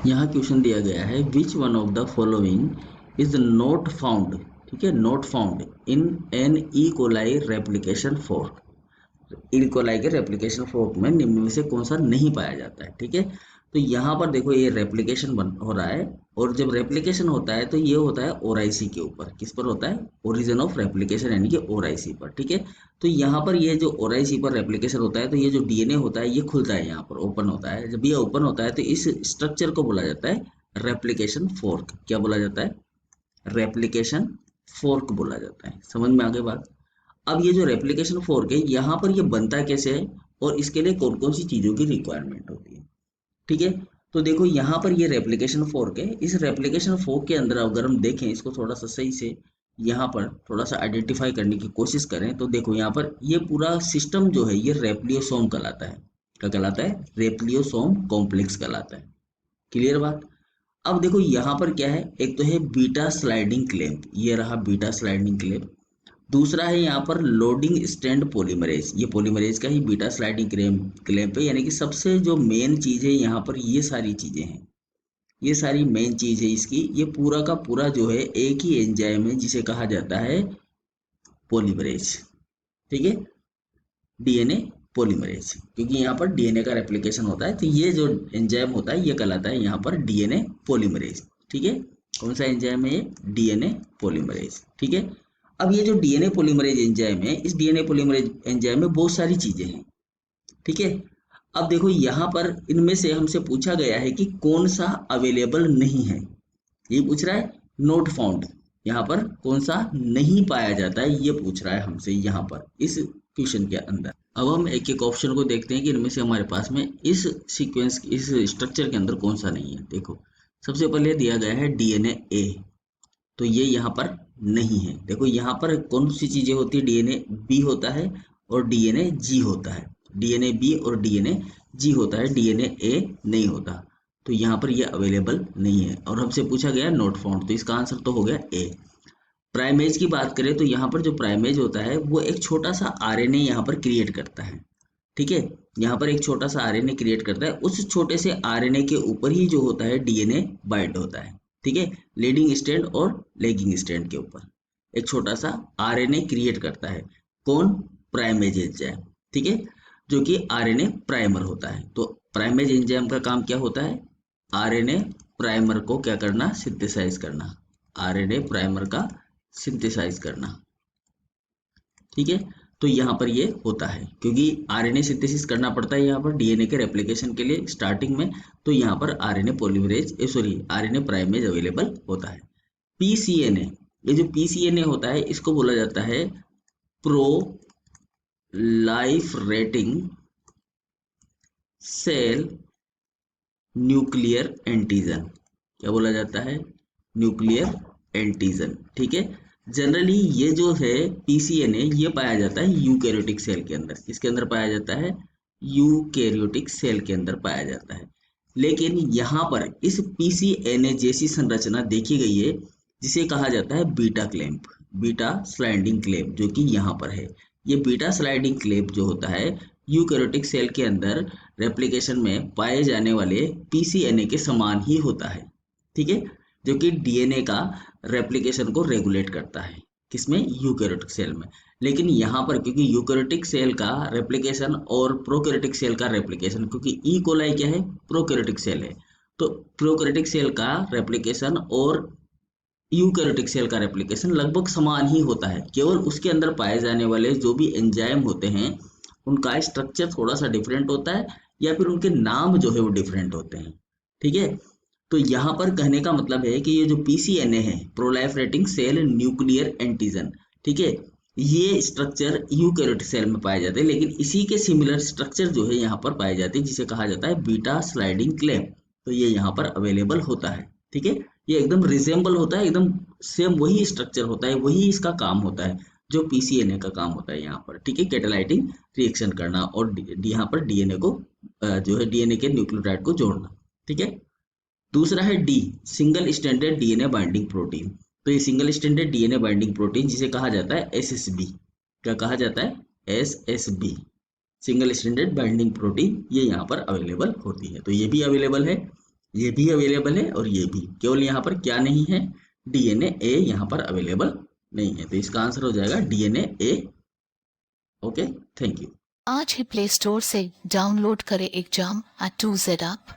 यहाँ क्वेश्चन दिया गया है which one of the following is not found, ठीक है, not found in an E coli replication fork. E coli के रेप्लिकेशन फोर्क में निम्न में से कौन सा नहीं पाया जाता है, ठीक है। तो यहाँ पर देखो ये रेप्लिकेशन हो रहा है, और जब रेप्लिकेशन होता है तो ये होता है ओराइसी के ऊपर। किस पर होता है? ओरिजिन ऑफ रेप्लिकेशन यानी कि ओराइसी पर, ठीक है। तो यहाँ पर ये जो ओराइसी पर रेप्लिकेशन होता है तो ये जो डीएनए होता है ये खुलता है, यहाँ पर ओपन होता है। जब ये ओपन होता है तो इस स्ट्रक्चर को बोला जाता है रेप्लिकेशन फोर्क। क्या बोला जाता है? रेप्लिकेशन फोर्क बोला जाता है। समझ में आ गई बात? अब ये जो रेप्लिकेशन फोर्क है यहाँ पर ये बनता कैसे है और इसके लिए कौन कौन सी चीजों की रिक्वायरमेंट होती है, ठीक है। तो देखो यहाँ पर ये रेप्लिकेशन फोर्क है। इस रेप्लिकेशन फोर्क के अंदर अगर हम देखें इसको थोड़ा सा सही से, यहाँ पर थोड़ा सा आइडेंटिफाई करने की कोशिश करें तो देखो यहाँ पर ये पूरा सिस्टम जो है ये रेप्लियोसोम कहलाता है। क्या कहलाता है? रेप्लियोसोम कॉम्प्लेक्स कहलाता है। क्लियर बात? अब देखो यहाँ पर क्या है, एक तो है बीटा स्लाइडिंग क्लैंप, ये रहा बीटा स्लाइडिंग क्लैंप। दूसरा है यहाँ पर लोडिंग स्टैंड पॉलीमरेज, ये पॉलीमरेज का ही बीटा स्लाइडिंग क्लैंप है। यानी कि सबसे जो मेन चीज है यहाँ पर ये सारी चीजें हैं, ये सारी मेन चीज है इसकी। ये पूरा का पूरा जो है एक ही एंजाइम है जिसे कहा जाता है पॉलीमरेज, ठीक है, डीएनए पॉलीमरेज। क्योंकि यहाँ पर डीएनए का रेप्लिकेशन होता है तो ये जो एंजाइम होता है ये कहलाता है यहाँ पर डीएनए पॉलीमरेज, ठीक है। कौन सा एंजाइम है ये? डीएनए पॉलीमरेज, ठीक है। अब ये जो डीएनए पॉलीमरेज एंजाइम है, इस डीएनए पॉलीमरेज एंजाइम में बहुत सारी चीजें हैं, ठीक है। अब देखो यहाँ पर इनमें से हमसे पूछा गया है कि कौन सा अवेलेबल नहीं है, ये पूछ रहा है। नोट फाउंड, यहाँ पर कौन सा नहीं पाया जाता है ये पूछ रहा है हमसे यहाँ पर इस क्वेश्चन के अंदर। अब हम एक एक ऑप्शन को देखते हैं कि इनमें से हमारे पास में इस सीक्वेंस इस स्ट्रक्चर के अंदर कौन सा नहीं है। देखो सबसे पहले दिया गया है डीएनए ए, तो ये यहाँ पर नहीं है। देखो यहाँ पर कौन सी चीजें होती है? डीएनए बी होता है और डीएनए जी होता है। डीएनए बी और डीएनए जी होता है, डीएनए ए नहीं होता। तो यहाँ पर ये अवेलेबल नहीं है और हमसे पूछा गया नॉट फाउंड, तो इसका आंसर तो हो गया ए। प्राइमेज की बात करें तो यहाँ पर जो प्राइमेज होता है वो एक छोटा सा आरएनए यहाँ पर क्रिएट करता है, ठीक है। यहाँ पर एक छोटा सा आरएनए क्रिएट करता है, उस छोटे से आरएनए के ऊपर ही जो होता है डीएनए बाइंड होता है, ठीक है। लीडिंग स्ट्रैंड और लेगिंग स्ट्रैंड के ऊपर एक छोटा सा आरएनए क्रिएट करता है। कौन? प्राइमेज एंजाइम, ठीक है, जो कि आरएनए प्राइमर होता है। तो प्राइमेज एंजाइम का काम क्या होता है? आरएनए प्राइमर को क्या करना? सिंथेसाइज करना। आरएनए प्राइमर का सिंथेसाइज करना, ठीक है। तो यहाँ पर ये होता है क्योंकि आरएनए सिंथेसिस करना पड़ता है यहाँ पर डीएनए के रेप्लिकेशन के लिए स्टार्टिंग में। तो यहाँ पर RNA polymerase RNA primase available होता है। पीसीएनए, ये जो पीसीएनए होता है इसको बोला जाता है प्रो लाइफरेटिंग सेल न्यूक्लियर एंटीजन। क्या बोला जाता है? न्यूक्लियर एंटीजन, ठीक है। जनरली ये जो है पीसीएनए ये पाया जाता है यूकैरियोटिक सेल के अंदर। किसके अंदर पाया जाता है? यूकैरियोटिक सेल के अंदर पाया जाता है। लेकिन यहाँ पर इस पीसीएनए जैसी संरचना देखी गई है जिसे कहा जाता है beta clamp, beta sliding clamp, जो कि यहाँ पर है। ये बीटा स्लाइडिंग क्लैंप जो होता है यूकैरियोटिक सेल के अंदर रेप्लिकेशन में पाए जाने वाले पीसीएनए के समान ही होता है, ठीक है, जो कि डीएनए का रेप्लिकेशन को रेगुलेट करता है। किसमें? यूकैरियोटिक सेल में। लेकिन यहाँ पर क्योंकि यूकैरियोटिक सेल का रेप्लिकेशन और प्रोकैरियोटिक सेल का रेप्लिकेशन, क्योंकि ई कोलाई क्या है? प्रोकैरियोटिक सेल है, तो प्रोकैरियोटिक सेल का रेप्लिकेशन और यूकैरियोटिक सेल का रेप्लिकेशन लगभग समान ही होता है। केवल उसके अंदर पाए जाने वाले जो भी एंजाइम होते हैं उनका स्ट्रक्चर थोड़ा सा डिफरेंट होता है या फिर उनके नाम जो है वो डिफरेंट होते हैं, ठीक है। तो यहाँ पर कहने का मतलब है कि ये जो पीसीएनए है प्रोलाइफरेटिंग सेल न्यूक्लियर एंटीजन, ठीक है, ये स्ट्रक्चर यूकैरियोटिक सेल में पाए जाते हैं। लेकिन इसी के सिमिलर स्ट्रक्चर जो है यहाँ पर पाए जाते हैं जिसे कहा जाता है बीटा स्लाइडिंग क्लैंप। तो ये यहाँ पर अवेलेबल होता है, ठीक है। ये एकदम रिजेंबल होता है, एकदम सेम वही स्ट्रक्चर होता है, वही इसका काम होता है जो पीसीएनए का काम होता है यहाँ पर, ठीक है, कैटालाइटिंग रिएक्शन करना और यहाँ पर डीएनए को जो है डीएनए के न्यूक्लियोटाइड को जोड़ना, ठीक है। दूसरा है D, single standard DNA binding protein. तो ये single standard DNA binding protein जिसे कहा जाता है एसएसबी। क्या कहा जाता है? SSB, single standard binding protein, ये यहाँ पर अवेलेबल होती है। तो ये भी अवेलेबल है। ये भी अवेलेबल है और ये भी, केवल यहाँ पर क्या नहीं है, डीएनए ए यहाँ पर अवेलेबल नहीं है। तो इसका आंसर हो जाएगा DNA A. Okay, thank you. आज ही प्ले स्टोर से डाउनलोड करें एग्जाम@2Z ऐप।